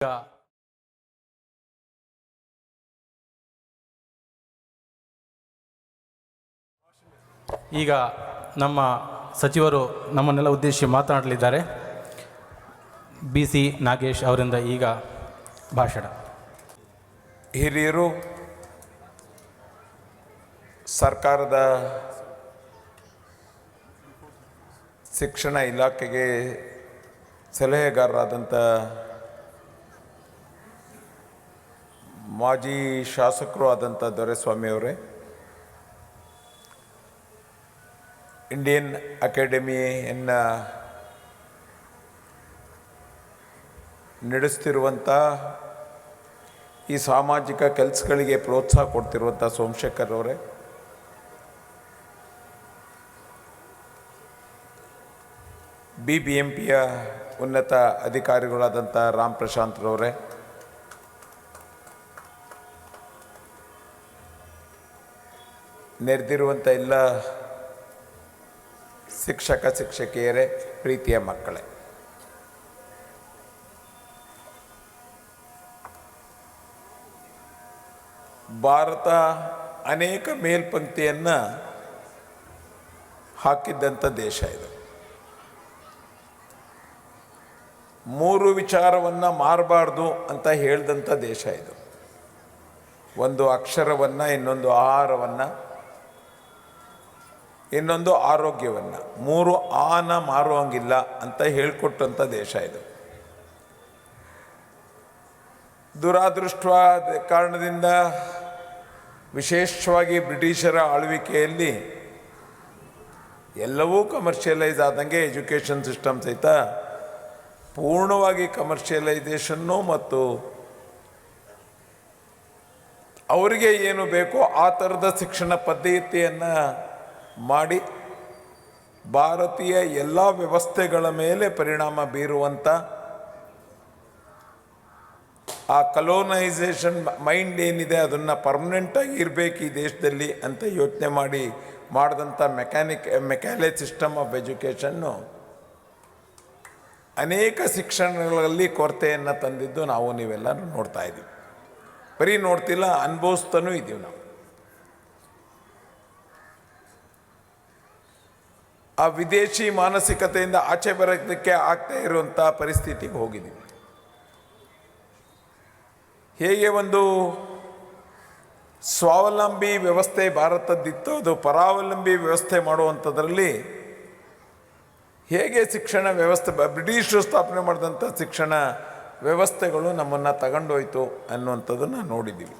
ಈಗ ನಮ್ಮ ಸಚಿವರು ನಮ್ಮನ್ನೆಲ್ಲ ಉದ್ದೇಶಿಸಿ ಮಾತನಾಡಲಿದ್ದಾರೆ. BC ನಾಗೇಶ್ ಅವರಿಂದ ಈಗ ಭಾಷಣ. ಹಿರಿಯರು, ಸರ್ಕಾರದ ಶಿಕ್ಷಣ ಇಲಾಖೆಗೆ ಸಲಹೆಗಾರರಾದಂಥ ಮಾಜಿ ಶಾಸಕರು ಆದಂಥ ದೊರೆಸ್ವಾಮಿಯವರೇ, ಇಂಡಿಯನ್ ಅಕಾಡೆಮಿಯನ್ನು ನಡೆಸ್ತಿರುವಂಥ ಈ ಸಾಮಾಜಿಕ ಕೆಲಸಗಳಿಗೆ ಪ್ರೋತ್ಸಾಹ ಕೊಡ್ತಿರುವಂಥ ಸೋಮಶೇಖರ್ ಅವರೇ, BBMPಯ ಉನ್ನತ ಅಧಿಕಾರಿಗಳಾದಂಥ ರಾಮ್ ಪ್ರಶಾಂತ್ರವರೇ, ನೆರೆದಿರುವಂಥ ಎಲ್ಲ ಶಿಕ್ಷಕ ಶಿಕ್ಷಕಿಯರೇ, ಪ್ರೀತಿಯ ಮಕ್ಕಳೇ, ಭಾರತ ಅನೇಕ ಮೇಲ್ಪಂಕ್ತಿಯನ್ನು ಹಾಕಿದ್ದಂಥ ದೇಶ ಇದು. 3 ವಿಚಾರವನ್ನು ಮಾರಬಾರ್ದು ಅಂತ ಹೇಳಿದಂಥ ದೇಶ ಇದು. ಒಂದು ಅಕ್ಷರವನ್ನು, ಇನ್ನೊಂದು ಆಹಾರವನ್ನು, ಇನ್ನೊಂದು ಆರೋಗ್ಯವನ್ನು. 3 ಆನ ಮಾರುವಂಗಿಲ್ಲ ಅಂತ ಹೇಳಿಕೊಟ್ಟಂಥ ದೇಶ ಇದು. ದುರಾದೃಷ್ಟವಾದ ಕಾರಣದಿಂದ ವಿಶೇಷವಾಗಿ ಬ್ರಿಟಿಷರ ಆಳ್ವಿಕೆಯಲ್ಲಿ ಎಲ್ಲವೂ ಕಮರ್ಷಿಯಲೈಸ್ ಆದಂಗೆ ಎಜುಕೇಷನ್ ಸಿಸ್ಟಮ್ ಸಹಿತ ಪೂರ್ಣವಾಗಿ ಕಮರ್ಷಿಯಲೈಸೇಷನ್ನು ಮತ್ತು ಅವರಿಗೆ ಏನು ಬೇಕೋ ಆ ಥರದ ಶಿಕ್ಷಣ ಪದ್ಧತಿಯನ್ನು ಮಾಡಿ ಭಾರತೀಯ ಎಲ್ಲ ವ್ಯವಸ್ಥೆಗಳ ಮೇಲೆ ಪರಿಣಾಮ ಬೀರುವಂಥ ಆ ಕಲೋನೈಸೇಷನ್ ಮೈಂಡ್ ಏನಿದೆ ಅದನ್ನು ಪರ್ಮನೆಂಟಾಗಿ ಇರಬೇಕು ಈ ದೇಶದಲ್ಲಿ ಅಂತ ಯೋಚನೆ ಮಾಡಿದಂಥ ಮೆಕ್ಯಾಲೆ ಸಿಸ್ಟಮ್ ಆಫ್ ಎಜುಕೇಷನ್ನು ಅನೇಕ ಶಿಕ್ಷಣಗಳಲ್ಲಿ ಕೊರತೆಯನ್ನು ತಂದಿದ್ದು ನಾವು ನೀವೆಲ್ಲ ನೋಡ್ತಾ ಇದ್ದೀವಿ. ಬರೀ ನೋಡ್ತಿಲ್ಲ, ಅನುಭವಿಸ್ತಾನೂ ಇದ್ದೀವಿ ನಾವು. ಆ ವಿದೇಶಿ ಮಾನಸಿಕತೆಯಿಂದ ಆಚೆ ಬರೋದಕ್ಕೆ ಆಗ್ತಾ ಇರುವಂಥ ಪರಿಸ್ಥಿತಿಗೆ ಹೋಗಿದ್ದೀವಿ. ಹೇಗೆ ಒಂದು ಸ್ವಾವಲಂಬಿ ವ್ಯವಸ್ಥೆ ಭಾರತದ್ದಿತ್ತು, ಅದು ಪರಾವಲಂಬಿ ವ್ಯವಸ್ಥೆ ಮಾಡುವಂಥದ್ರಲ್ಲಿ ಹೇಗೆ ಶಿಕ್ಷಣ ವ್ಯವಸ್ಥೆ ಬ್ರಿಟಿಷರು ಸ್ಥಾಪನೆ ಮಾಡಿದಂಥ ಶಿಕ್ಷಣ ವ್ಯವಸ್ಥೆಗಳು ನಮ್ಮನ್ನು ತಗೊಂಡೋಯ್ತು ಅನ್ನುವಂಥದ್ದನ್ನು ನೋಡಿದ್ದೀವಿ.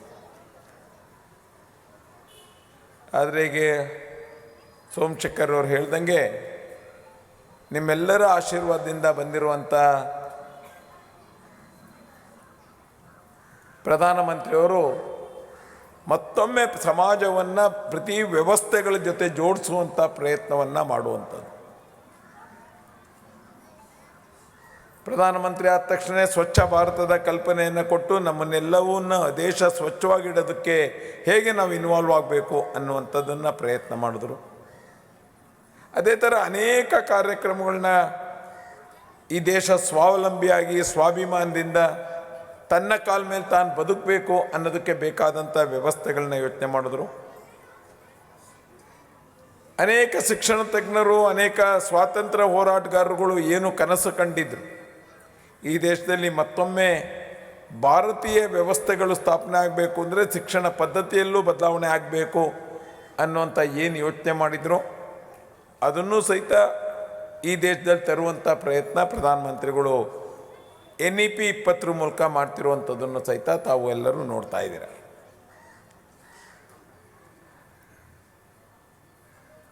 ಆದರೆ ಈಗ ಸೋಮಶೇಖರ್ ಅವರು ಹೇಳ್ದಂಗೆ ನಿಮ್ಮೆಲ್ಲರ ಆಶೀರ್ವಾದದಿಂದ ಬಂದಿರುವಂಥ ಪ್ರಧಾನಮಂತ್ರಿಯವರು ಮತ್ತೊಮ್ಮೆ ಸಮಾಜವನ್ನು ಪ್ರತಿ ವ್ಯವಸ್ಥೆಗಳ ಜೊತೆ ಜೋಡಿಸುವಂಥ ಪ್ರಯತ್ನವನ್ನು ಮಾಡುವಂಥದ್ದು. ಪ್ರಧಾನಮಂತ್ರಿ ಆದ ತಕ್ಷಣ ಸ್ವಚ್ಛ ಭಾರತದ ಕಲ್ಪನೆಯನ್ನು ಕೊಟ್ಟು ನಮ್ಮನ್ನೆಲ್ಲವನ್ನ ದೇಶ ಸ್ವಚ್ಛವಾಗಿಡೋದಕ್ಕೆ ಹೇಗೆ ನಾವು ಇನ್ವಾಲ್ವ್ ಆಗಬೇಕು ಅನ್ನುವಂಥದ್ದನ್ನು ಪ್ರಯತ್ನ ಮಾಡಿದ್ರು. ಅದೇ ಥರ ಅನೇಕ ಕಾರ್ಯಕ್ರಮಗಳನ್ನ ಈ ದೇಶ ಸ್ವಾವಲಂಬಿಯಾಗಿ ಸ್ವಾಭಿಮಾನದಿಂದ ತನ್ನ ಕಾಲ ಮೇಲೆ ತಾನು ಬದುಕಬೇಕು ಅನ್ನೋದಕ್ಕೆ ಬೇಕಾದಂಥ ವ್ಯವಸ್ಥೆಗಳನ್ನ ಯೋಚನೆ ಮಾಡಿದ್ರು. ಅನೇಕ ಶಿಕ್ಷಣ ತಜ್ಞರು, ಅನೇಕ ಸ್ವಾತಂತ್ರ್ಯ ಹೋರಾಟಗಾರರುಗಳು ಏನು ಕನಸು ಕಂಡಿದ್ರು, ಈ ದೇಶದಲ್ಲಿ ಮತ್ತೊಮ್ಮೆ ಭಾರತೀಯ ವ್ಯವಸ್ಥೆಗಳು ಸ್ಥಾಪನೆ ಆಗಬೇಕು ಅಂದರೆ ಶಿಕ್ಷಣ ಪದ್ಧತಿಯಲ್ಲೂ ಬದಲಾವಣೆ ಆಗಬೇಕು ಅನ್ನುವಂಥ ಏನು ಯೋಚನೆ ಮಾಡಿದ್ರು, ಅದನ್ನು ಸಹಿತ ಈ ದೇಶದಲ್ಲಿ ತರುವಂಥ ಪ್ರಯತ್ನ ಪ್ರಧಾನಮಂತ್ರಿಗಳು NEP 20 ಮೂಲಕ ಮಾಡ್ತಿರುವಂಥದ್ದನ್ನು ಸಹಿತ ತಾವು ಎಲ್ಲರೂ ನೋಡ್ತಾ ಇದ್ದೀರ.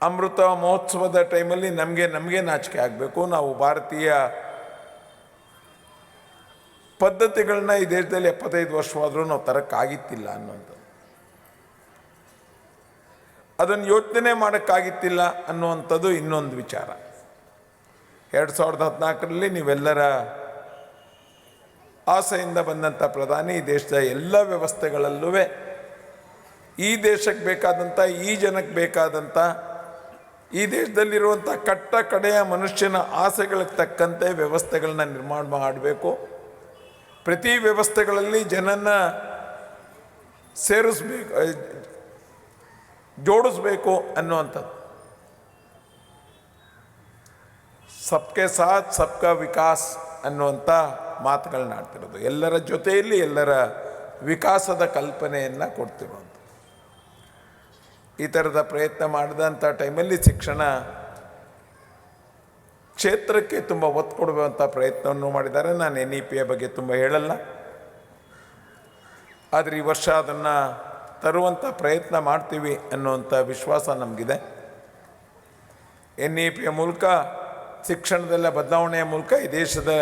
ಅಮೃತ ಮಹೋತ್ಸವದ ಟೈಮಲ್ಲಿ ನಮಗೆ ನಾಚಿಕೆ ಆಗಬೇಕು. ನಾವು ಭಾರತೀಯ ಪದ್ಧತಿಗಳನ್ನ ಈ ದೇಶದಲ್ಲಿ 75 ವರ್ಷವಾದರೂ ನಾವು ತರಕ್ಕಾಗಿತ್ತಿಲ್ಲ ಅನ್ನುವಂಥದ್ದು, ಅದನ್ನು ಯೋಚನೆ ಮಾಡೋಕ್ಕಾಗಿತ್ತಿಲ್ಲ ಅನ್ನುವಂಥದ್ದು ಇನ್ನೊಂದು ವಿಚಾರ. 2014ರಲ್ಲಿ ನೀವೆಲ್ಲರ ಆಸೆಯಿಂದ ಬಂದಂಥ ಪ್ರಧಾನಿ ಈ ದೇಶದ ಎಲ್ಲ ವ್ಯವಸ್ಥೆಗಳಲ್ಲೂ ಈ ದೇಶಕ್ಕೆ ಬೇಕಾದಂಥ, ಈ ಜನಕ್ಕೆ ಬೇಕಾದಂಥ, ಈ ದೇಶದಲ್ಲಿರುವಂಥ ಕಟ್ಟ ಕಡೆಯ ಮನುಷ್ಯನ ಆಸೆಗಳಿಗೆ ತಕ್ಕಂತೆ ವ್ಯವಸ್ಥೆಗಳನ್ನ ನಿರ್ಮಾಣ ಮಾಡಬೇಕು. ಪ್ರತಿ ವ್ಯವಸ್ಥೆಗಳಲ್ಲಿ ಜನನ್ನ ಸೇರಿಸ್ಬೇಕು, ಜೋಡಿಸ್ಬೇಕು ಅನ್ನುವಂಥದ್ದು. ಸಬ್ಕೆ ಸಾಥ್ ಸಬ್ಕಾ ವಿಕಾಸ್ ಅನ್ನುವಂಥ ಮಾತುಗಳನ್ನ ಆಡ್ತಿರೋದು, ಎಲ್ಲರ ಜೊತೆಯಲ್ಲಿ ಎಲ್ಲರ ವಿಕಾಸದ ಕಲ್ಪನೆಯನ್ನು ಕೊಡ್ತಿರೋದು. ಈ ಥರದ ಪ್ರಯತ್ನ ಮಾಡಿದಂಥ ಟೈಮಲ್ಲಿ ಶಿಕ್ಷಣ ಕ್ಷೇತ್ರಕ್ಕೆ ತುಂಬ ಒತ್ತು ಕೊಡುವಂಥ ಪ್ರಯತ್ನವನ್ನು ಮಾಡಿದ್ದಾರೆ. ನಾನು NEP ಬಗ್ಗೆ ತುಂಬ ಹೇಳಲ್ಲ, ಆದರೆ ಈ ವರ್ಷ ಅದನ್ನು ತರುವಂಥ ಪ್ರಯತ್ನ ಮಾಡ್ತೀವಿ ಅನ್ನುವಂಥ ವಿಶ್ವಾಸ ನಮಗಿದೆ. NEP ಮೂಲಕ ಶಿಕ್ಷಣದಲ್ಲ ಬದಲಾವಣೆಯ ಮೂಲಕ ಈ ದೇಶದ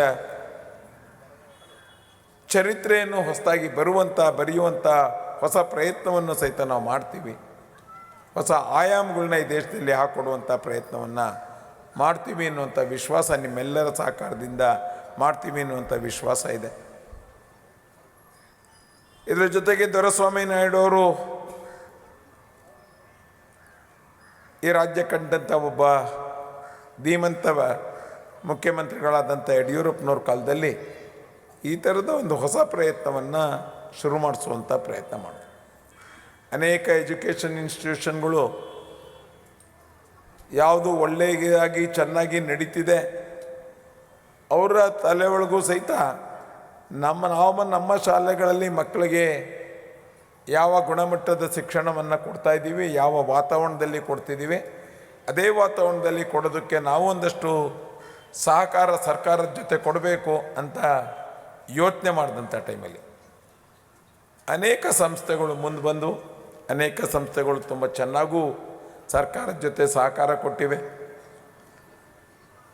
ಚರಿತ್ರೆಯನ್ನು ಹೊಸದಾಗಿ ಬರೆಯುವಂಥ ಹೊಸ ಪ್ರಯತ್ನವನ್ನು ಸಹಿತ ನಾವು ಮಾಡ್ತೀವಿ. ಹೊಸ ಆಯಾಮಗಳನ್ನ ಈ ದೇಶದಲ್ಲಿ ಹಾಕ್ಕೊಡುವಂಥ ಪ್ರಯತ್ನವನ್ನು ಮಾಡ್ತೀವಿ ಅನ್ನುವಂಥ ವಿಶ್ವಾಸ, ನಿಮ್ಮೆಲ್ಲರ ಸಹಕಾರದಿಂದ ಮಾಡ್ತೀವಿ ಅನ್ನುವಂಥ ವಿಶ್ವಾಸ ಇದೆ. ಇದರ ಜೊತೆಗೆ ದೊರೆಸ್ವಾಮಿ ನಾಯ್ಡು ಅವರು ಈ ರಾಜ್ಯ ಕಂಡಂಥ ಒಬ್ಬ ಧೀಮಂತ ಮುಖ್ಯಮಂತ್ರಿಗಳಾದಂಥ ಯಡಿಯೂರಪ್ಪನವ್ರ ಕಾಲದಲ್ಲಿ ಈ ಥರದ ಒಂದು ಹೊಸ ಪ್ರಯತ್ನವನ್ನು ಶುರು ಮಾಡಿಸುವಂಥ ಪ್ರಯತ್ನ ಮಾಡಿದ್ರು. ಅನೇಕ ಎಜುಕೇಷನ್ ಇನ್ಸ್ಟಿಟ್ಯೂಷನ್ಗಳು ಯಾವುದು ಒಳ್ಳೆಯದಾಗಿ ಚೆನ್ನಾಗಿ ನಡೀತಿದೆ, ಅವರ ತಲೆ ಒಳಗೂ ಸಹಿತ ನಮ್ಮ ಶಾಲೆಗಳಲ್ಲಿ ಮಕ್ಕಳಿಗೆ ಯಾವ ಗುಣಮಟ್ಟದ ಶಿಕ್ಷಣವನ್ನು ಕೊಡ್ತಾಯಿದ್ದೀವಿ, ಯಾವ ವಾತಾವರಣದಲ್ಲಿ ಕೊಡ್ತಿದ್ದೀವಿ, ಅದೇ ವಾತಾವರಣದಲ್ಲಿ ಕೊಡೋದಕ್ಕೆ ನಾವು ಒಂದಷ್ಟು ಸಹಕಾರ ಸರ್ಕಾರದ ಜೊತೆ ಕೊಡಬೇಕು ಅಂತ ಯೋಚನೆ ಮಾಡಿದಂಥ ಟೈಮಲ್ಲಿ ಅನೇಕ ಸಂಸ್ಥೆಗಳು ಮುಂದೆ ಬಂದು ಅನೇಕ ಸಂಸ್ಥೆಗಳು ತುಂಬ ಚೆನ್ನಾಗೂ ಸರ್ಕಾರದ ಜೊತೆ ಸಹಕಾರ ಕೊಟ್ಟಿವೆ.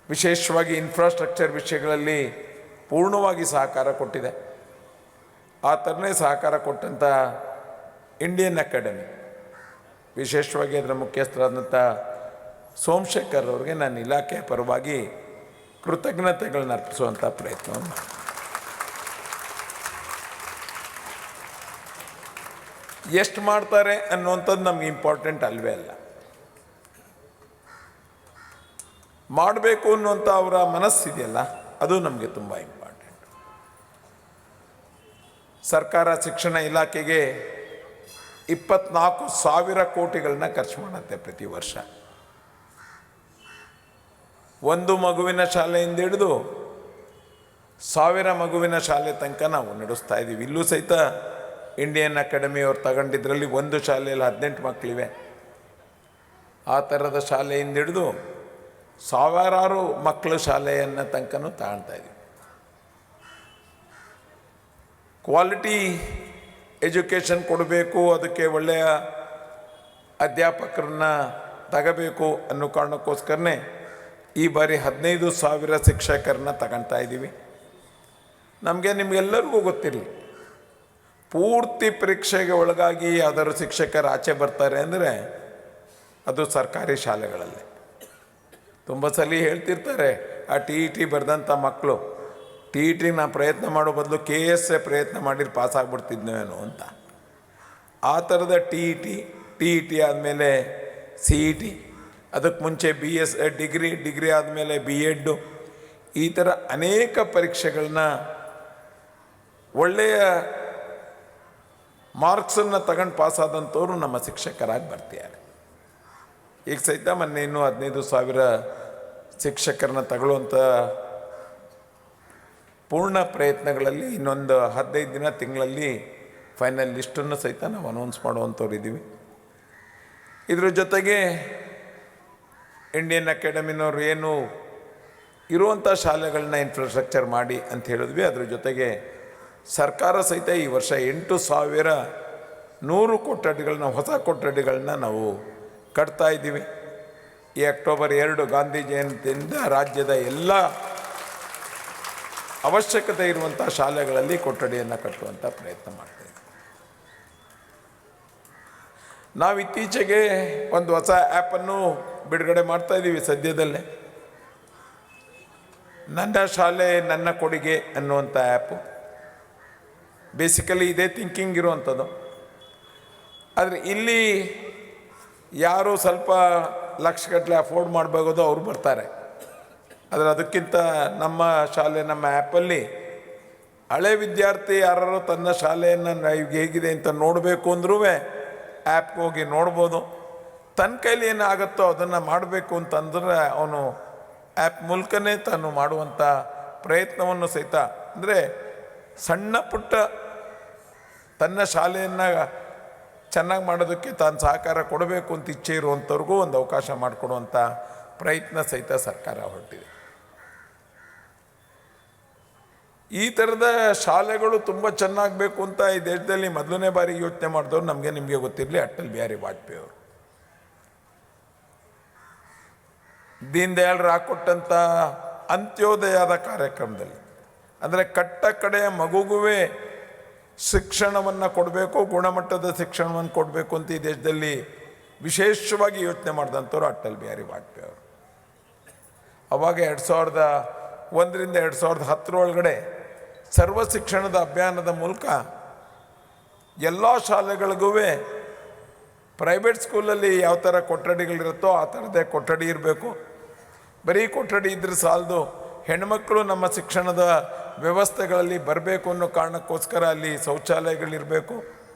ವಿಶೇಷವಾಗಿ ಇನ್ಫ್ರಾಸ್ಟ್ರಕ್ಚರ್ ವಿಷಯಗಳಲ್ಲಿ ಪೂರ್ಣವಾಗಿ ಸಹಕಾರ ಕೊಟ್ಟಿದೆ. ಆ ಥರನೇ ಸಹಕಾರ ಕೊಟ್ಟಂಥ ಇಂಡಿಯನ್ ಅಕಾಡೆಮಿ, ವಿಶೇಷವಾಗಿ ಅದರ ಮುಖ್ಯಸ್ಥರಾದಂಥ ಸೋಮಶೇಖರ್ ಅವ್ರಿಗೆ ನಾನು ಇಲಾಖೆಯ ಪರವಾಗಿ ಕೃತಜ್ಞತೆಗಳನ್ನ ಅರ್ಪಿಸುವಂಥ ಪ್ರಯತ್ನವನ್ನು ಮಾಡಿ. ಎಷ್ಟು ಮಾಡ್ತಾರೆ ಅನ್ನುವಂಥದ್ದು ನಮ್ಗೆ ಇಂಪಾರ್ಟೆಂಟ್ ಅಲ್ವೇ ಅಲ್ಲ, ಮಾಡಬೇಕು ಅನ್ನುವಂಥ ಅವರ ಮನಸ್ಸಿದೆಯಲ್ಲ ಅದು ನಮಗೆ ತುಂಬ ಇಂಪಾರ್ಟೆಂಟ್. ಸರ್ಕಾರ ಶಿಕ್ಷಣ ಇಲಾಖೆಗೆ 24,000 ಕೋಟಿಗಳನ್ನ ಖರ್ಚು ಮಾಡುತ್ತೆ ಪ್ರತಿ ವರ್ಷ. ಒಂದು ಮಗುವಿನ ಶಾಲೆಯಿಂದ ಹಿಡಿದು 1000 ಮಗುವಿನ ಶಾಲೆ ತನಕ ನಾವು ನಡೆಸ್ತಾ ಇದ್ದೀವಿ. ಇಲ್ಲೂ ಸಹಿತ ಇಂಡಿಯನ್ ಅಕಾಡೆಮಿ ಅವ್ರು ತಗೊಂಡಿದ್ರಲ್ಲಿ ಒಂದು ಶಾಲೆಯಲ್ಲಿ 18 ಮಕ್ಕಳಿವೆ. ಆ ಥರದ ಶಾಲೆಯಿಂದ ಹಿಡಿದು ಸಾವಿರಾರು ಮಕ್ಕಳ ಶಾಲೆಯನ್ನು ತನಕನೂ ತಗೊಳ್ತಾ ಇದ್ದೀವಿ. ಕ್ವಾಲಿಟಿ ಎಜುಕೇಷನ್ ಕೊಡಬೇಕು, ಅದಕ್ಕೆ ಒಳ್ಳೆಯ ಅಧ್ಯಾಪಕರನ್ನ ತಗೋಬೇಕು ಅನ್ನೋ ಕಾರಣಕ್ಕೋಸ್ಕರನೇ ಈ ಬಾರಿ 15,000 ಶಿಕ್ಷಕರನ್ನ ತಗೊಳ್ತಾ ಇದ್ದೀವಿ. ನಿಮಗೆಲ್ಲರಿಗೂ ಗೊತ್ತಿರಲಿ, ಪೂರ್ತಿ ಪರೀಕ್ಷೆಗೆ ಒಳಗಾಗಿ ಯಾವ್ದಾದ್ರು ಶಿಕ್ಷಕರು ಆಚೆ ಬರ್ತಾರೆ ಅಂದರೆ ಅದು ಸರ್ಕಾರಿ ಶಾಲೆಗಳಲ್ಲೇ. ತುಂಬ ಸಲ ಹೇಳ್ತಿರ್ತಾರೆ, ಆ TET ಬರೆದಂಥ ಮಕ್ಕಳು TET ನಾ ಪ್ರಯತ್ನ ಮಾಡೋ ಬದಲು KS ಪ್ರಯತ್ನ ಮಾಡಿದ್ರೆ ಪಾಸ್ ಆಗಿಬಿಡ್ತಿದ್ನೇನೋ ಅಂತ. ಆ ಥರದ TET ಆದಮೇಲೆ CET, ಅದಕ್ಕೆ ಮುಂಚೆ BS ಡಿಗ್ರಿ ಆದಮೇಲೆ B.Ed, ಈ ಥರ ಅನೇಕ ಪರೀಕ್ಷೆಗಳನ್ನ ಒಳ್ಳೆಯ ಮಾರ್ಕ್ಸನ್ನು ತಗೊಂಡು ಪಾಸಾದಂಥವ್ರು ನಮ್ಮ ಶಿಕ್ಷಕರಾಗಿ ಬರ್ತಿದ್ದಾರೆ. ಈಗ ಸಹಿತ ಮೊನ್ನೆ ಇನ್ನೂ 15,000 ಶಿಕ್ಷಕರನ್ನ ತಗೊಳ್ಳುವಂಥ ಪೂರ್ಣ ಪ್ರಯತ್ನಗಳಲ್ಲಿ ಇನ್ನೊಂದು 15 ತಿಂಗಳಲ್ಲಿ ಫೈನಲ್ ಲಿಸ್ಟನ್ನು ಸಹಿತ ನಾವು ಅನೌನ್ಸ್ ಮಾಡುವಂಥವ್ರು ಇದ್ದೀವಿ. ಇದ್ರ ಜೊತೆಗೆ ಇಂಡಿಯನ್ ಅಕಾಡೆಮಿನವ್ರು ಏನು ಇರುವಂಥ ಶಾಲೆಗಳನ್ನ ಇನ್ಫ್ರಾಸ್ಟ್ರಕ್ಚರ್ ಮಾಡಿ ಅಂತ ಹೇಳಿದ್ವಿ. ಅದ್ರ ಜೊತೆಗೆ ಸರ್ಕಾರ ಸಹಿತ ಈ ವರ್ಷ 8,100 ಕೊಠಡಿಗಳನ್ನ, ಹೊಸ ಕೊಠಡಿಗಳನ್ನ ನಾವು ಕಟ್ತಾ ಇದ್ದೀವಿ. ಈ ಅಕ್ಟೋಬರ್ 2 ಗಾಂಧಿ ಜಯಂತಿಯಿಂದ ರಾಜ್ಯದ ಎಲ್ಲ ಅವಶ್ಯಕತೆ ಇರುವಂಥ ಶಾಲೆಗಳಲ್ಲಿ ಕೊಠಡಿಯನ್ನು ಕಟ್ಟುವಂಥ ಪ್ರಯತ್ನ ಮಾಡ್ತೀವಿ. ನಾವು ಇತ್ತೀಚೆಗೆ ಒಂದು ಹೊಸ ಆ್ಯಪನ್ನು ಬಿಡುಗಡೆ ಮಾಡ್ತಾ ಇದ್ದೀವಿ ಸದ್ಯದಲ್ಲೇ. ನನ್ನ ಶಾಲೆ ನನ್ನ ಕೊಡುಗೆ ಅನ್ನುವಂಥ ಆ್ಯಪು. ಬೇಸಿಕಲಿ ಇದೇ ಥಿಂಕಿಂಗ್ ಇರುವಂಥದ್ದು. ಆದರೆ ಇಲ್ಲಿ ಯಾರು ಸ್ವಲ್ಪ ಲಕ್ಷಗಟ್ಟಲೆ ಅಫೋರ್ಡ್ ಮಾಡಬಹುದು ಅವ್ರು ಬರ್ತಾರೆ. ಆದರೆ ಅದಕ್ಕಿಂತ ನಮ್ಮ ಶಾಲೆ, ನಮ್ಮ ಆ್ಯಪಲ್ಲಿ ಹಳೆ ವಿದ್ಯಾರ್ಥಿ ಯಾರು ತನ್ನ ಶಾಲೆಯನ್ನು ಹೇಗಿದೆ ಅಂತ ನೋಡಬೇಕು ಅಂದ್ರೂ ಆ್ಯಪ್ಗೆ ಹೋಗಿ ನೋಡ್ಬೋದು. ತನ್ನ ಕೈಲಿ ಏನಾಗುತ್ತೋ ಅದನ್ನು ಮಾಡಬೇಕು ಅಂತಂದರೆ ಅವನು ಆ್ಯಪ್ ಮೂಲಕನೇ ತಾನು ಮಾಡುವಂಥ ಪ್ರಯತ್ನವನ್ನು ಸಹಿತ, ಅಂದರೆ ಸಣ್ಣ ಪುಟ್ಟ ತನ್ನ ಶಾಲೆಯನ್ನು ಚೆನ್ನಾಗಿ ಮಾಡೋದಕ್ಕೆ ತಾನು ಸಹಕಾರ ಕೊಡಬೇಕು ಅಂತ ಇಚ್ಛೆ ಇರುವಂಥವ್ರಿಗೂ ಒಂದು ಅವಕಾಶ ಮಾಡಿಕೊಡುವಂಥ ಪ್ರಯತ್ನ ಸಹಿತ ಸರ್ಕಾರ ಹೊರಟಿದೆ. ಈ ಥರದ ಶಾಲೆಗಳು ತುಂಬ ಚೆನ್ನಾಗಬೇಕು ಅಂತ ಈ ದೇಶದಲ್ಲಿ ಮೊದಲನೇ ಬಾರಿ ಯೋಚನೆ ಮಾಡಿದವರು ನಿಮಗೆ ಗೊತ್ತಿರಲಿ ಅಟಲ್ ಬಿಹಾರಿ ವಾಜಪೇಯಿ ಅವರು. ದೀನ್ ದಯಾಳರು ಹಾಕ್ಕೊಟ್ಟಂಥ ಅಂತ್ಯೋದಯದ ಕಾರ್ಯಕ್ರಮದಲ್ಲಿ, ಅಂದರೆ ಕಟ್ಟ ಕಡೆಯ ಮಗುಗುವೇ ಶಿಕ್ಷಣವನ್ನು ಕೊಡಬೇಕು, ಗುಣಮಟ್ಟದ ಶಿಕ್ಷಣವನ್ನು ಕೊಡಬೇಕು ಅಂತ ಈ ದೇಶದಲ್ಲಿ ವಿಶೇಷವಾಗಿ ಯೋಚನೆ ಮಾಡಿದಂಥವ್ರು ಅಟಲ್ ಬಿಹಾರಿ ವಾಜಪೇಯಿ ಅವರು. ಅವಾಗ 2001ರಿಂದ 2010 ಒಳಗಡೆ ಸರ್ವ ಶಿಕ್ಷಣದ ಅಭಿಯಾನದ ಮೂಲಕ ಎಲ್ಲ ಶಾಲೆಗಳಿಗೂ ಪ್ರೈವೇಟ್ ಸ್ಕೂಲಲ್ಲಿ ಯಾವ ಥರ ಕೊಠಡಿಗಳಿರುತ್ತೋ ಆ ಥರದೇ ಕೊಠಡಿ ಇರಬೇಕು. ಬರೀ ಕೊಠಡಿ ಇದ್ರೆ ಸಾಲದು, ಹೆಣ್ಮಕ್ಳು ನಮ್ಮ ಶಿಕ್ಷಣದ ವ್ಯವಸ್ಥೆಗಳಲ್ಲಿ ಬರಬೇಕು ಅನ್ನೋ ಕಾರಣಕ್ಕೋಸ್ಕರ ಅಲ್ಲಿ ಶೌಚಾಲಯಗಳಿರಬೇಕು,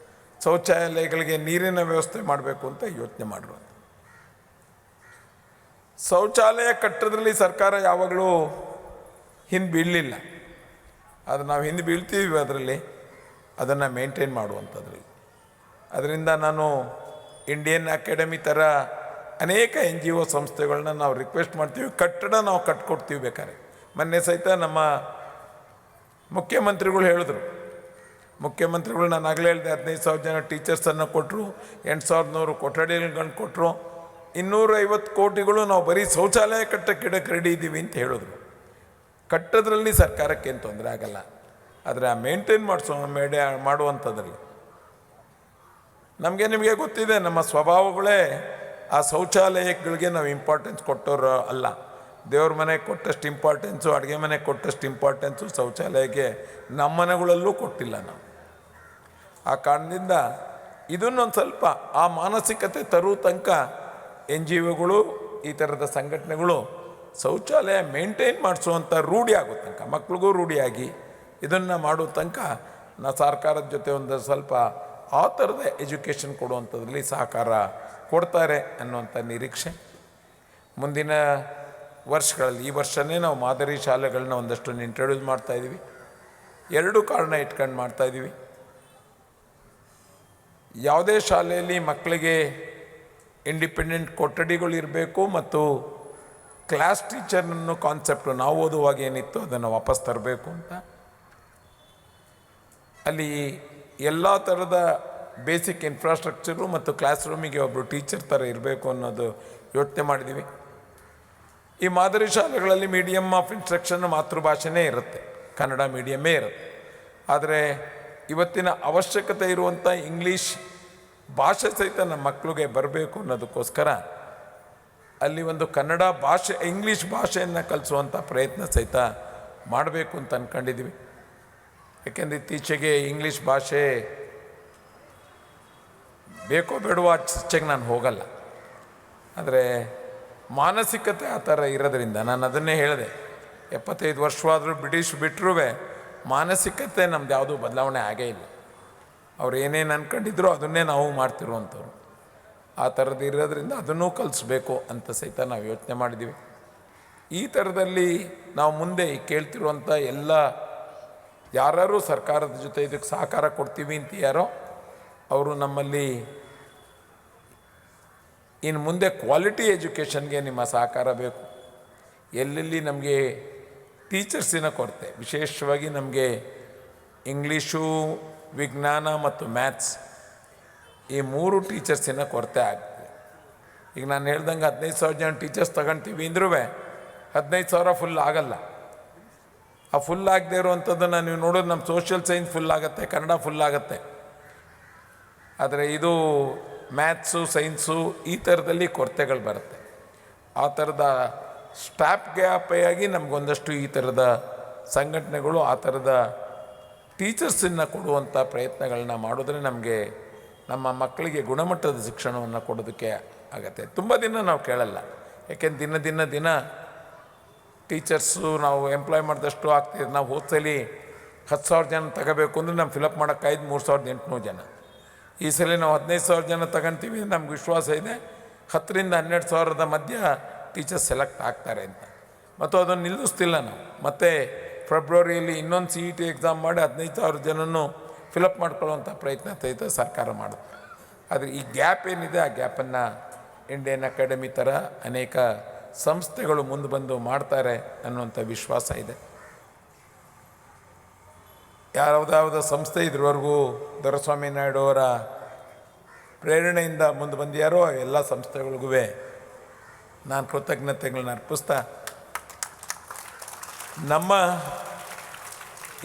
ಶೌಚಾಲಯಗಳಿಗೆ ನೀರಿನ ವ್ಯವಸ್ಥೆ ಮಾಡಬೇಕು ಅಂತ ಯೋಚನೆ ಮಾಡಿರೋದು. ಶೌಚಾಲಯ ಕಟ್ಟೋದ್ರಲ್ಲಿ ಸರ್ಕಾರ ಯಾವಾಗಲೂ ಹಿಂದೆ ಬೀಳಲಿಲ್ಲ. ಅದು ನಾವು ಹಿಂದೆ ಬೀಳ್ತೀವಿ ಅದರಲ್ಲಿ, ಅದನ್ನು ಮೇಂಟೈನ್ ಮಾಡುವಂಥದ್ರಲ್ಲಿ. ಅದರಿಂದ ನಾನು ಇಂಡಿಯನ್ ಅಕಾಡೆಮಿ ಥರ ಅನೇಕ NGO ಸಂಸ್ಥೆಗಳನ್ನ ನಾವು ರಿಕ್ವೆಸ್ಟ್ ಮಾಡ್ತೀವಿ, ಕಟ್ಟಡ ನಾವು ಕಟ್ಕೊಡ್ತೀವಿ ಬೇಕಾದ್ರೆ. ಮೊನ್ನೆ ಸಹಿತ ನಮ್ಮ ಮುಖ್ಯಮಂತ್ರಿಗಳು ಹೇಳಿದ್ರು, ಮುಖ್ಯಮಂತ್ರಿಗಳು ನಾನು ಆಗಲೇ ಹೇಳಿದೆ 15,000 ಜನ ಟೀಚರ್ಸನ್ನು ಕೊಟ್ಟರು, 8,100 ಕೊಠಡಿಗಳನ್ನ ಕೊಟ್ಟರು, 250 ಕೋಟಿಗಳು ನಾವು ಬರೀ ಶೌಚಾಲಯ ಕಟ್ಟಕ್ಕೆ ರೆಡಿ ಇದ್ದೀವಿ ಅಂತ ಹೇಳಿದ್ರು. ಕಟ್ಟೋದ್ರಲ್ಲಿ ಸರ್ಕಾರಕ್ಕೇನು ತೊಂದರೆ ಆಗಲ್ಲ, ಆದರೆ ಆ ಮೇಂಟೈನ್ ಮಾಡುವಂಥದ್ರಲ್ಲಿ ನಿಮಗೆ ಗೊತ್ತಿದೆ, ನಮ್ಮ ಸ್ವಭಾವಗಳೇ ಆ ಶೌಚಾಲಯಗಳಿಗೆ ನಾವು ಇಂಪಾರ್ಟೆನ್ಸ್ ಕೊಟ್ಟೋರು ಅಲ್ಲ. ದೇವ್ರ ಮನೆಗೆ ಕೊಟ್ಟಷ್ಟು ಇಂಪಾರ್ಟೆನ್ಸು, ಅಡುಗೆ ಮನೆಗೆ ಕೊಟ್ಟಷ್ಟು ಇಂಪಾರ್ಟೆನ್ಸು ಶೌಚಾಲಯಕ್ಕೆ ನಮ್ಮ ಮನೆಗಳಲ್ಲೂ ಕೊಟ್ಟಿಲ್ಲ ನಾವು. ಆ ಕಾರಣದಿಂದ ಇದನ್ನೊಂದು ಸ್ವಲ್ಪ ಆ ಮಾನಸಿಕತೆ ತರೋ ತನಕ NGOಗಳು, ಈ ಥರದ ಸಂಘಟನೆಗಳು ಶೌಚಾಲಯ ಮೇಂಟೈನ್ ಮಾಡಿಸುವಂಥ ರೂಢಿ ಆಗೋ ತನಕ, ಮಕ್ಳಿಗೂ ರೂಢಿಯಾಗಿ ಇದನ್ನು ಮಾಡೋ ತನಕ ಸರ್ಕಾರದ ಜೊತೆ ಒಂದು ಸ್ವಲ್ಪ ಆ ಥರದ ಎಜುಕೇಷನ್ ಕೊಡುವಂಥದ್ರಲ್ಲಿ ಸಹಕಾರ ಕೊಡ್ತಾರೆ ಅನ್ನುವಂಥ ನಿರೀಕ್ಷೆ. ಮುಂದಿನ ವರ್ಷಗಳಲ್ಲಿ, ಈ ವರ್ಷವೇ ನಾವು ಮಾದರಿ ಶಾಲೆಗಳನ್ನ ಒಂದಷ್ಟು ಇಂಟ್ರೊಡ್ಯೂಸ್ ಮಾಡ್ತಾಯಿದ್ದೀವಿ. 2 ಕಾರಣ ಇಟ್ಕೊಂಡು ಮಾಡ್ತಾಯಿದ್ದೀವಿ. ಯಾವುದೇ ಶಾಲೆಯಲ್ಲಿ ಮಕ್ಕಳಿಗೆ ಇಂಡಿಪೆಂಡೆಂಟ್ ಕೊಠಡಿಗಳಿರಬೇಕು ಮತ್ತು ಕ್ಲಾಸ್ ಟೀಚರ್ನನ್ನು ಕಾನ್ಸೆಪ್ಟು ನಾವು ಓದುವಾಗ ಏನಿತ್ತು ಅದನ್ನು ವಾಪಸ್ ತರಬೇಕು ಅಂತ. ಅಲ್ಲಿ ಎಲ್ಲ ಥರದ ಬೇಸಿಕ್ ಇನ್ಫ್ರಾಸ್ಟ್ರಕ್ಚರು ಮತ್ತು ಕ್ಲಾಸ್ ರೂಮಿಗೆ ಒಬ್ಬರು ಟೀಚರ್ ಥರ ಇರಬೇಕು ಅನ್ನೋದು ಯೋಚನೆ ಮಾಡಿದ್ದೀವಿ. ಈ ಮಾದರಿ ಶಾಲೆಗಳಲ್ಲಿ ಮೀಡಿಯಮ್ ಆಫ್ ಇನ್ಸ್ಟ್ರಕ್ಷನ್ ಮಾತೃಭಾಷೆನೇ ಇರುತ್ತೆ, ಕನ್ನಡ ಮೀಡಿಯಮ್ಮೇ ಇರುತ್ತೆ. ಆದರೆ ಇವತ್ತಿನ ಅವಶ್ಯಕತೆ ಇರುವಂಥ ಇಂಗ್ಲೀಷ್ ಭಾಷೆ ಸಹಿತ ನಮ್ಮ ಮಕ್ಕಳಿಗೆ ಬರಬೇಕು ಅನ್ನೋದಕ್ಕೋಸ್ಕರ ಅಲ್ಲಿ ಒಂದು ಕನ್ನಡ ಭಾಷೆ, ಇಂಗ್ಲೀಷ್ ಭಾಷೆಯನ್ನು ಕಲಿಸುವಂಥ ಪ್ರಯತ್ನ ಸಹಿತ ಮಾಡಬೇಕು ಅಂತ ಅಂದ್ಕೊಂಡಿದ್ದೀವಿ. ಯಾಕೆಂದರೆ ಇತ್ತೀಚೆಗೆ ಇಂಗ್ಲೀಷ್ ಭಾಷೆ ಬೇಕೋ ಬೇಡವೋ ಚರ್ಚೆಗೆ ನಾನು ಹೋಗಲ್ಲ. ಆದರೆ ಮಾನಸಿಕತೆ ಆ ಥರ ಇರೋದ್ರಿಂದ ನಾನು ಅದನ್ನೇ ಹೇಳಿದೆ, 75 ವರ್ಷವಾದರೂ ಬ್ರಿಟಿಷ್ ಬಿಟ್ಟರೂ ಮಾನಸಿಕತೆ ನಮ್ದು ಯಾವುದೂ ಬದಲಾವಣೆ ಆಗೇ ಇಲ್ಲ. ಅವ್ರು ಏನೇನು ಅಂದ್ಕೊಂಡಿದ್ರು ಅದನ್ನೇ ನಾವು ಮಾಡ್ತಿರುವಂಥವ್ರು. ಆ ಥರದ್ದು ಇರೋದ್ರಿಂದ ಅದನ್ನೂ ಕಲಿಸ್ಬೇಕು ಅಂತ ಸಹಿತ ನಾವು ಯೋಚನೆ ಮಾಡಿದ್ದೀವಿ. ಈ ಥರದಲ್ಲಿ ನಾವು ಮುಂದೆ ಕೇಳ್ತಿರುವಂಥ ಎಲ್ಲ ಯಾರು ಸರ್ಕಾರದ ಜೊತೆ ಇದಕ್ಕೆ ಸಹಕಾರ ಕೊಡ್ತೀವಿ ಅಂತ ಯಾರೋ ಅವರು ನಮ್ಮಲ್ಲಿ ಇನ್ನು ಮುಂದೆ ಕ್ವಾಲಿಟಿ ಎಜುಕೇಷನ್ಗೆ ನಿಮ್ಮ ಸಹಕಾರ ಬೇಕು. ಎಲ್ಲೆಲ್ಲಿ ನಮಗೆ ಟೀಚರ್ಸಿನ ಕೊರತೆ, ವಿಶೇಷವಾಗಿ ನಮಗೆ ಇಂಗ್ಲೀಷು, ವಿಜ್ಞಾನ ಮತ್ತು ಮ್ಯಾಥ್ಸ್ ಈ 3 ಟೀಚರ್ಸಿನ ಕೊರತೆ ಆಗ್ತದೆ. ಈಗ ನಾನು ಹೇಳ್ದಂಗೆ 15,000 ಜನ ಟೀಚರ್ಸ್ ತಗೊಳ್ತೀವಿ ಅಂದ್ರೂ 15,000 ಫುಲ್ ಆಗಲ್ಲ. ಆ ಫುಲ್ ಆಗದೆ ಇರುವಂಥದ್ದನ್ನು ನೀವು ನೋಡೋದು ನಮ್ಮ ಸೋಷಿಯಲ್ ಸೈನ್ಸ್ ಫುಲ್ ಆಗುತ್ತೆ, ಕನ್ನಡ ಫುಲ್ ಆಗುತ್ತೆ. ಆದರೆ ಇದು ಮ್ಯಾಥ್ಸು, ಸೈನ್ಸು ಈ ಥರದಲ್ಲಿ ಕೊರತೆಗಳು ಬರುತ್ತೆ. ಆ ಥರದ ಸ್ಟಾಪ್ ಗ್ಯಾಪಾಗಿ ನಮಗೊಂದಷ್ಟು ಈ ಥರದ ಸಂಘಟನೆಗಳು ಆ ಥರದ ಟೀಚರ್ಸನ್ನು ಕೊಡುವಂಥ ಪ್ರಯತ್ನಗಳನ್ನ ಮಾಡಿದ್ರೆ ನಮಗೆ ನಮ್ಮ ಮಕ್ಕಳಿಗೆ ಗುಣಮಟ್ಟದ ಶಿಕ್ಷಣವನ್ನು ಕೊಡೋದಕ್ಕೆ ಆಗತ್ತೆ. ತುಂಬ ದಿನ ನಾವು ಕೇಳಲ್ಲ, ಯಾಕೆಂದ್ರೆ ದಿನ ಟೀಚರ್ಸು ನಾವು ಎಂಪ್ಲಾಯ್ ಮಾಡಿದಷ್ಟು ಆಗ್ತಿದೆ. ನಾವು ಹೋದ್ಸಲಿ 10,000 ಜನ ತಗೋಬೇಕು ಅಂದರೆ ನಾವು ಫಿಲಪ್ ಮಾಡೋಕ್ಕಾಯ್ದು 3,800 ಜನ. ಈ ಸಲ ನಾವು 15,000 ಜನ ತಗೊಂತೀವಿ, ನಮ್ಗೆ ವಿಶ್ವಾಸ ಇದೆ 10,000 ರಿಂದ 12,000 ಮಧ್ಯ ಟೀಚರ್ಸ್ ಸೆಲೆಕ್ಟ್ ಆಗ್ತಾರೆ ಅಂತ. ಮತ್ತು ಅದನ್ನು ನಿಲ್ಲಿಸ್ತಿಲ್ಲ ನಾವು. ಮತ್ತು ಫೆಬ್ರವರಿಯಲ್ಲಿ ಇನ್ನೊಂದು CET ಎಕ್ಸಾಮ್ ಮಾಡಿ 15,000 ಜನನೂ ಫಿಲಪ್ ಮಾಡ್ಕೊಳ್ಳುವಂಥ ಪ್ರಯತ್ನ ಸಹಿತ ಸರ್ಕಾರ ಮಾಡುತ್ತೆ. ಆದರೆ ಈ ಗ್ಯಾಪ್ ಏನಿದೆ, ಆ ಗ್ಯಾಪನ್ನು ಇಂಡಿಯನ್ ಅಕಾಡೆಮಿ ಥರ ಅನೇಕ ಸಂಸ್ಥೆಗಳು ಮುಂದೆ ಬಂದು ಮಾಡ್ತಾರೆ ಅನ್ನುವಂಥ ವಿಶ್ವಾಸ ಇದೆ. ಯಾವುದಾವುದೋ ಸಂಸ್ಥೆ ಇದ್ರವರೆಗೂ ದೊರೆಸ್ವಾಮಿ ನಾಯ್ಡು ಅವರ ಪ್ರೇರಣೆಯಿಂದ ಮುಂದೆ ಬಂದ್ಯಾರೋ ಎಲ್ಲ ಸಂಸ್ಥೆಗಳಿಗೂ ನಾನು ಕೃತಜ್ಞತೆಗಳನ್ನ ಅರ್ಪಿಸ್ತಾ, ನಮ್ಮ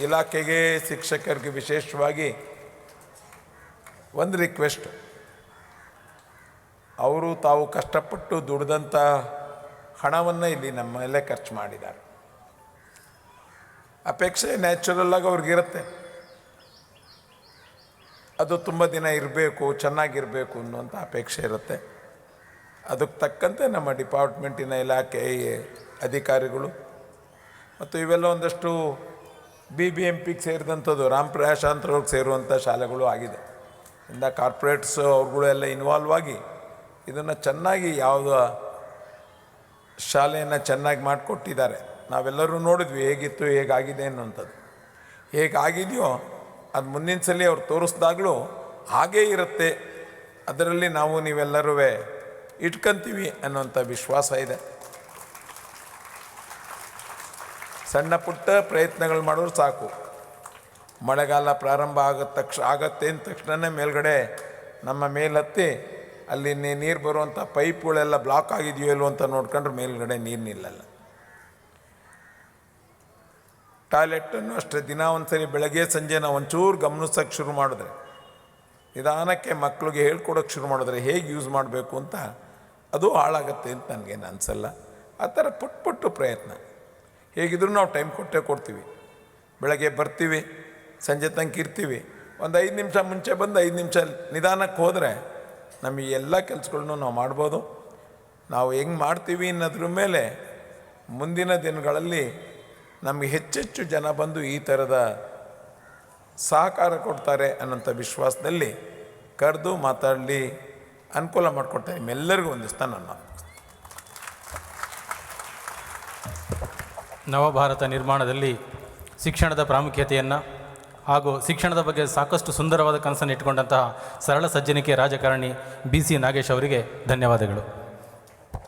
ಇಲಾಖೆಗೆ ಶಿಕ್ಷಕರಿಗೆ ವಿಶೇಷವಾಗಿ ಒಂದು ರಿಕ್ವೆಸ್ಟ್, ಅವರು ತಾವು ಕಷ್ಟಪಟ್ಟು ದುಡಿದಂಥ ಹಣವನ್ನು ಇಲ್ಲಿ ನಮ್ಮ ಮೇಲೆ ಖರ್ಚು ಮಾಡಿದ್ದಾರೆ. ಅಪೇಕ್ಷೆ ನ್ಯಾಚುರಲ್ಲಾಗಿ ಅವ್ರಿಗಿರುತ್ತೆ, ಅದು ತುಂಬ ದಿನ ಇರಬೇಕು, ಚೆನ್ನಾಗಿರಬೇಕು ಅನ್ನುವಂಥ ಅಪೇಕ್ಷೆ ಇರುತ್ತೆ. ಅದಕ್ಕೆ ತಕ್ಕಂತೆ ನಮ್ಮ ಡಿಪಾರ್ಟ್ಮೆಂಟಿನ ಇಲಾಖೆ ಅಧಿಕಾರಿಗಳು ಮತ್ತು ಇವೆಲ್ಲ ಒಂದಷ್ಟು BBMPಗೆ ಸೇರಿದಂಥದ್ದು ರಾಮಪ್ರಯಾಶಾಂತರವ್ರಿಗೆ ಸೇರುವಂಥ ಶಾಲೆಗಳು ಆಗಿದೆ. ಇಂದ ಕಾರ್ಪೊರೇಟ್ಸ್ ಅವ್ರುಗಳು ಎಲ್ಲ ಇನ್ವಾಲ್ವ್ ಆಗಿ ಇದನ್ನು ಚೆನ್ನಾಗಿ ಯಾವುದೋ ಶಾಲೆಯನ್ನು ಚೆನ್ನಾಗಿ ಮಾಡಿಕೊಟ್ಟಿದ್ದಾರೆ. ನಾವೆಲ್ಲರೂ ನೋಡಿದ್ವಿ ಹೇಗಿತ್ತು, ಹೇಗಾಗಿದೆ ಅನ್ನುವಂಥದ್ದು. ಹೇಗಾಗಿದೆಯೋ ಅದು ಮುಂದಿನ ಸಲ ಅವ್ರು ತೋರಿಸ್ದಾಗಲೂ ಹಾಗೇ ಇರುತ್ತೆ, ಅದರಲ್ಲಿ ನಾವು ನೀವೆಲ್ಲರೂ ಇಟ್ಕೊಂತೀವಿ ಅನ್ನೋಂಥ ವಿಶ್ವಾಸ ಇದೆ. ಸಣ್ಣ ಪುಟ್ಟ ಪ್ರಯತ್ನಗಳು ಮಾಡೋರು ಸಾಕು. ಮಳೆಗಾಲ ಪ್ರಾರಂಭ ಆಗತ್ತೆ ಅಂದ ತಕ್ಷಣ ಮೇಲ್ಗಡೆ ನಮ್ಮ ಮೇಲತ್ತಿ ಅಲ್ಲಿ ನೀರು ಬರುವಂಥ ಪೈಪ್ಗಳೆಲ್ಲ ಬ್ಲಾಕ್ ಆಗಿದೆಯೋ ಇಲ್ವೋ ಅಂತ ನೋಡ್ಕೊಂಡ್ರೆ ಮೇಲ್ಗಡೆ ನೀರು ನಿಲ್ಲಲ್ಲ. ಟಾಯ್ಲೆಟನ್ನು ಅಷ್ಟೇ ದಿನ ಒಂದ್ಸರಿ ಬೆಳಗ್ಗೆ ಸಂಜೆ ನಾವು ಒಂಚೂರು ಗಮನಿಸೋಕ್ಕೆ ಶುರು ಮಾಡಿದ್ರೆ, ನಿಧಾನಕ್ಕೆ ಮಕ್ಕಳಿಗೆ ಹೇಳ್ಕೊಡೋಕ್ಕೆ ಶುರು ಮಾಡಿದ್ರೆ ಹೇಗೆ ಯೂಸ್ ಮಾಡಬೇಕು ಅಂತ ಅದು ಹಾಳಾಗತ್ತೆ ಅಂತ ನನಗೇನು ಅನಿಸಲ್ಲ. ಆ ಥರ ಪುಟ್ಟು ಪ್ರಯತ್ನ ಹೇಗಿದ್ರೂ ನಾವು ಟೈಮ್ ಕೊಡ್ತೀವಿ. ಬೆಳಗ್ಗೆ ಬರ್ತೀವಿ, ಸಂಜೆ ತನಕ ಇರ್ತೀವಿ. ಒಂದು 5 ನಿಮಿಷ ಮುಂಚೆ ಬಂದು 5 ನಿಮಿಷ ನಿಧಾನಕ್ಕೆ ಹೋದರೆ ನಮಗೆ ಎಲ್ಲ ಕೆಲಸಗಳನ್ನು ನಾವು ಮಾಡ್ಬೋದು. ನಾವು ಹೆಂಗೆ ಮಾಡ್ತೀವಿ ಅನ್ನೋದ್ರ ಮೇಲೆ ಮುಂದಿನ ದಿನಗಳಲ್ಲಿ ನಮಗೆ ಹೆಚ್ಚೆಚ್ಚು ಜನ ಬಂದು ಈ ಥರದ ಸಹಕಾರ ಕೊಡ್ತಾರೆ ಅನ್ನೋಂಥ ವಿಶ್ವಾಸದಲ್ಲಿ ಕರೆದು ಮಾತಾಡಲಿ ಅನುಕೂಲ ಮಾಡಿಕೊಡ್ತಾರೆ. ನಿಮ್ಮೆಲ್ಲರಿಗೂ ಒಂದಿಸ್ತಾ ನಾನು ನವಭಾರತ ನಿರ್ಮಾಣದಲ್ಲಿ ಶಿಕ್ಷಣದ ಪ್ರಾಮುಖ್ಯತೆಯನ್ನು ಹಾಗೂ ಶಿಕ್ಷಣದ ಬಗ್ಗೆ ಸಾಕಷ್ಟು ಸುಂದರವಾದ ಕನಸನ್ನು ಇಟ್ಟುಕೊಂಡಂತಹ ಸರಳ ಸಜ್ಜನಿಕೆ ರಾಜಕಾರಣಿ BC ನಾಗೇಶ್ ಅವರಿಗೆ ಧನ್ಯವಾದಗಳು.